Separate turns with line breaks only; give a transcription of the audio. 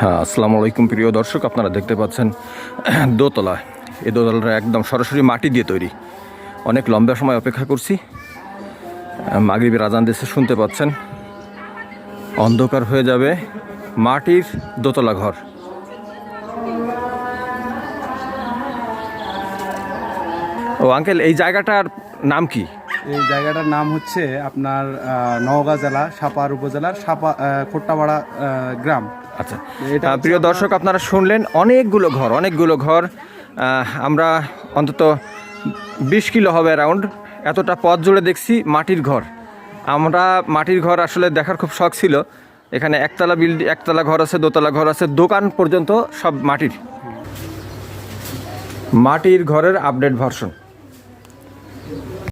হ্যাঁ, আসসালামু আলাইকুম প্রিয় দর্শক, আপনারা দেখতে পাচ্ছেন দোতলা। এই দোতলাটা একদম সরাসরি মাটি দিয়ে তৈরি। অনেক লম্বা সময় অপেক্ষা করছি। মাগরিবের আজান দিচ্ছে, শুনতে পাচ্ছেন। অন্ধকার হয়ে যাবে। মাটির দোতলা ঘর। ও আঙ্কেল, এই জায়গাটার নাম কি?
এই জায়গাটার নাম হচ্ছে আপনার নওগাঁ জেলা সাপাহার উপজেলার খোট্টাপাড়া গ্রাম।
আচ্ছা, প্রিয় দর্শক, আপনারা শুনলেন অনেকগুলো ঘর। আমরা অন্তত 20 কিলো হবে অ্যারাউন্ড, এতটা পথ জুড়ে দেখছি মাটির ঘর। আমরা মাটির ঘর আসলে দেখার খুব শখ ছিল। এখানে একতলা ঘর আছে, দোতলা ঘর আছে, দোকান পর্যন্ত সব মাটির ঘরের আপডেট ভার্সন।